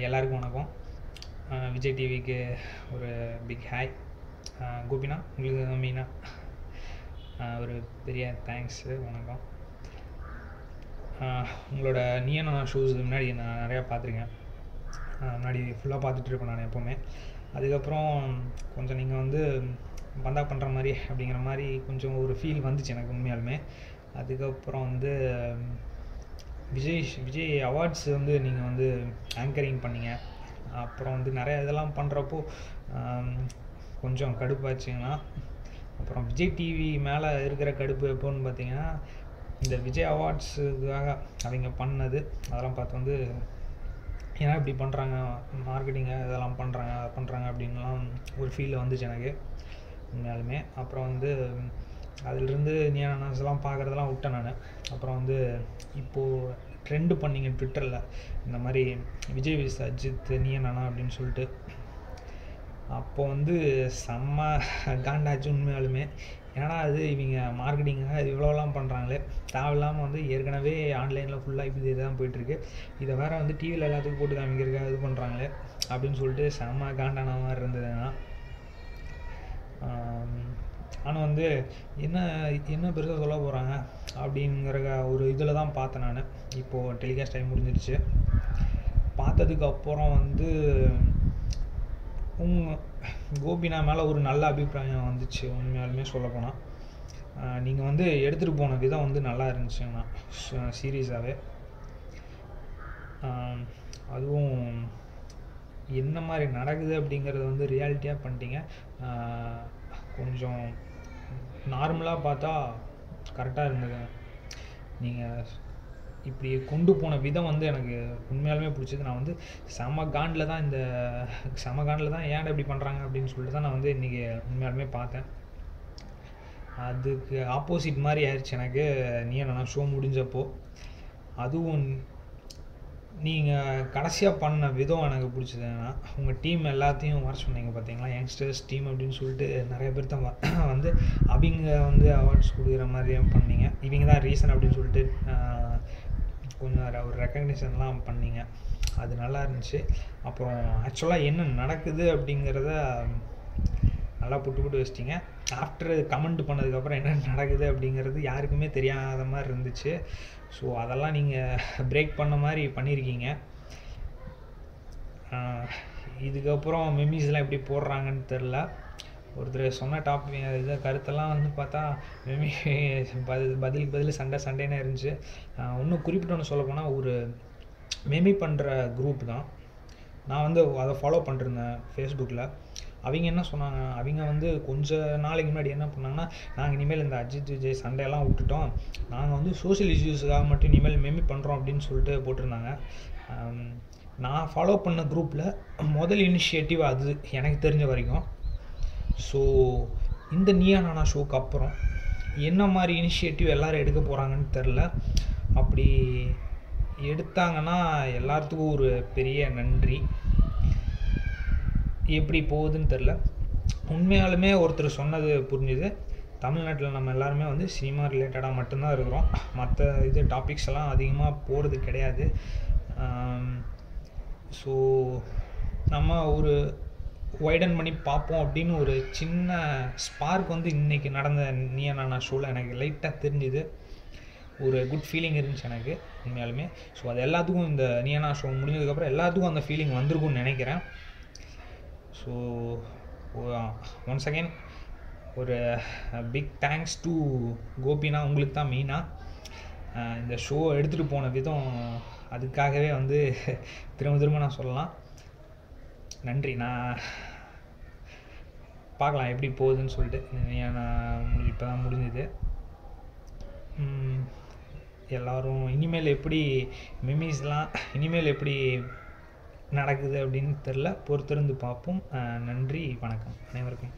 எல்லாருக்கும் வணக்கம். விஜய் டிவிக்கு ஒரு பிக் ஹாய். கோபினா, உங்களுக்கு மீனா ஒரு பெரிய தேங்க்ஸு, வணக்கம். உங்களோட நீயான ஷோஸ் முன்னாடி நான் நிறையா பார்த்துருக்கேன். முன்னாடி ஃபுல்லாக பார்த்துட்ருப்பேன் நான் எப்போவுமே. அதுக்கப்புறம் கொஞ்சம் நீங்கள் வந்து பந்தா பண்ணுற மாதிரி அப்படிங்கிற மாதிரி கொஞ்சம் ஒரு ஃபீல் வந்துச்சு எனக்கு உண்மையாலுமே. அதுக்கப்புறம் வந்து விஜய் அவார்ட்ஸ் வந்து நீங்கள் வந்து ஆங்கரிங் பண்ணிங்க. அப்புறம் வந்து நிறைய இதெல்லாம் பண்ணுறப்போ கொஞ்சம் கடுப்பாச்சுங்கன்னா, அப்புறம் விஜய் டிவி மேலே இருக்கிற கடுப்பு எப்போன்னு பார்த்தீங்கன்னா, இந்த விஜய் அவார்ட்ஸுக்காக அவங்க பண்ணது அதெல்லாம் பார்த்து வந்து ஏன்னா இப்படி பண்ணுறாங்க, மார்க்கெட்டிங்காக இதெல்லாம் பண்ணுறாங்க அப்படின்லாம் ஒரு ஃபீல் வந்துச்சு எனக்கு உண்மையாலுமே. அப்புறம் வந்து அதிலிருந்து நீயானாஸ்லாம் பார்க்குறதெல்லாம் விட்டேன் நான். அப்புறம் வந்து இப்போது ட்ரெண்டு பண்ணிங்க ட்விட்டரில் இந்த மாதிரி விஜய் விஸ் அஜித் நீயானா அப்படின்னு சொல்லிட்டு. அப்போ வந்து செம்ம காண்டாச்சு உண்மையாலுமே. ஏன்னா அது இவங்க மார்க்கெட்டிங்காக இவ்வளோலாம் பண்ணுறாங்களே, தேவையில்லாமல் வந்து ஏற்கனவே ஆன்லைனில் ஃபுல்லாக இப்படி தான் போயிட்டுருக்கு, இதை வேறு வந்து டிவியில் எல்லாத்துக்கும் போட்டு காமிக்கிறதுக்காக இது பண்ணுறாங்களே அப்படின்னு சொல்லிட்டு செம்ம காண்டான மாதிரி இருந்ததுன்னா. ஆனால் வந்து என்ன பெருசாக சொல்ல போகிறாங்க அப்படிங்கிற ஒரு இதில் தான் பார்த்தேன் நான். இப்போது டெலிகாஸ்ட் டைம் முடிஞ்சிருச்சு. பார்த்ததுக்கப்புறம் வந்து கோபினா மேலே ஒரு நல்ல அபிப்பிராயம் வந்துச்சு உண்மையாலுமே சொல்லப்போனால். நீங்கள் வந்து எடுத்துகிட்டு போன விதம் வந்து நல்லா இருந்துச்சுங்கண்ணா, சீரியஸாகவே. அதுவும் என்ன மாதிரி நடக்குது அப்படிங்கிறத வந்து ரியாலிட்டியாக பண்ணிட்டீங்க. கொஞ்சம் நார்மலாக பார்த்தா கரெக்டாக இருந்தது. நீங்கள் இப்படி கொண்டு போன விதம் வந்து எனக்கு உண்மையாலுமே பிடிச்சது. நான் வந்து செம காண்டில் தான் ஏன் இப்படி பண்ணுறாங்க அப்படின்னு சொல்லிட்டு தான் நான் வந்து இன்றைக்கி உண்மையாலுமே பார்த்தேன். அதுக்கு ஆப்போசிட் மாதிரி ஆயிடுச்சு எனக்கு நீயானா ஷோ முடிஞ்சப்போ. அதுவும் நீங்கள் கடைசியாக பண்ண விதம் எனக்கு பிடிச்சதுன்னா, உங்கள் டீம் எல்லாத்தையும் வர சொன்னீங்க பார்த்தீங்களா, யங்ஸ்டர்ஸ் டீம் அப்படின்னு சொல்லிட்டு நிறைய பேர் தான் வந்து அவங்க வந்து அவார்ட்ஸ் கொடுக்குற மாதிரியே பண்ணீங்க. இவங்க தான் ரீசன் அப்படின்னு சொல்லிட்டு கொஞ்சம் ஒரு ரெக்கக்னிஷன்லாம் பண்ணீங்க. அது நல்லா இருந்துச்சு. அப்புறம் ஆக்சுவலாக என்ன நடக்குது அப்படிங்கிறத நல்லா புட்டு வச்சிட்டிங்க. ஆஃப்டர் கமெண்ட் பண்ணதுக்கப்புறம் என்ன நடக்குது அப்படிங்கிறது யாருக்குமே தெரியாத மாதிரி இருந்துச்சு. ஸோ அதெல்லாம் நீங்கள் பிரேக் பண்ண மாதிரி பண்ணியிருக்கீங்க. இதுக்கப்புறம் மெமீஸ்லாம் எப்படி போடுறாங்கன்னு தெரில. ஒருத்தர் சொன்ன இதை கருத்தெல்லாம் வந்து பார்த்தா மெமி பதிலுக்கு பதில் சண்டைன்னு இருந்துச்சு. இன்னும் குறிப்பிட்ட ஒன்று சொல்ல போனால், ஒரு மெமி பண்ணுற குரூப் தான் நான் வந்து அதை ஃபாலோ பண்ணிருந்தேன் ஃபேஸ்புக்கில். அவங்க என்ன சொன்னாங்க, அவங்க வந்து கொஞ்ச நாளைக்கு முன்னாடி என்ன பண்ணாங்கன்னா, நாங்கள் இனிமேல் இந்த அஜித் விஜய் சண்டையெல்லாம் விட்டுட்டோம், நாங்கள் வந்து சோஷியல் இஷ்யூஸுக்காக மட்டும் இனிமேல் மெமி பண்ணுறோம் அப்படின்னு சொல்லிட்டு போட்டிருந்தாங்க. நான் ஃபாலோ பண்ண குரூப்பில் முதல் இனிஷியேட்டிவ் அது எனக்கு தெரிஞ்ச வரைக்கும். ஸோ இந்த நீயானா ஷோக்கு அப்புறம் என்ன மாதிரி இனிஷியேட்டிவ் எல்லோரும் எடுக்க போகிறாங்கன்னு தெரில. அப்படி எடுத்தாங்கன்னா எல்லாத்துக்கும் ஒரு பெரிய நன்றி. எப்படி போகுதுன்னு தெரில. உண்மையாலுமே ஒருத்தர் சொன்னது புரிஞ்சுது, தமிழ்நாட்டில் நம்ம எல்லாருமே வந்து சினிமா ரிலேட்டடாக மட்டும்தான் இருக்கிறோம், மற்ற டாபிக்ஸ் எல்லாம் அதிகமாக போகிறது கிடையாது. ஸோ நம்ம ஒரு வைடன் பண்ணி பார்ப்போம் அப்படின்னு ஒரு சின்ன ஸ்பார்க் வந்து இன்றைக்கி நடந்த நீயானா ஷோவில் எனக்கு லைட்டாக தெரிஞ்சுது. ஒரு குட் ஃபீலிங் இருந்துச்சு எனக்கு உண்மையாலுமே. ஸோ அது எல்லாத்துக்கும் இந்த நீயானா ஷோ முடிஞ்சதுக்கப்புறம் எல்லாத்துக்கும் அந்த ஃபீலிங் வந்திருக்கும்னு நினைக்கிறேன். ஸோ ஒன்ஸ் அகெயின் ஒரு பிக் தேங்க்ஸ் டு கோபினா, உங்களுக்கு தான் மெயினாக இந்த ஷோ எடுத்துகிட்டு போன விதம். அதுக்காகவே வந்து திரும்ப நான் சொல்லலாம், நன்றி. நான் பார்க்கலாம் எப்படி போகுதுன்னு சொல்லிட்டு. இப்போ தான் முடிஞ்சுது. எல்லோரும் இனிமேல் எப்படி மெமீஸ்லாம் இனிமேல் எப்படி நடக்குது அப்படின்னு தெரில, பொறுத்திருந்து பார்ப்போம். நன்றி, வணக்கம் அனைவருக்கும்.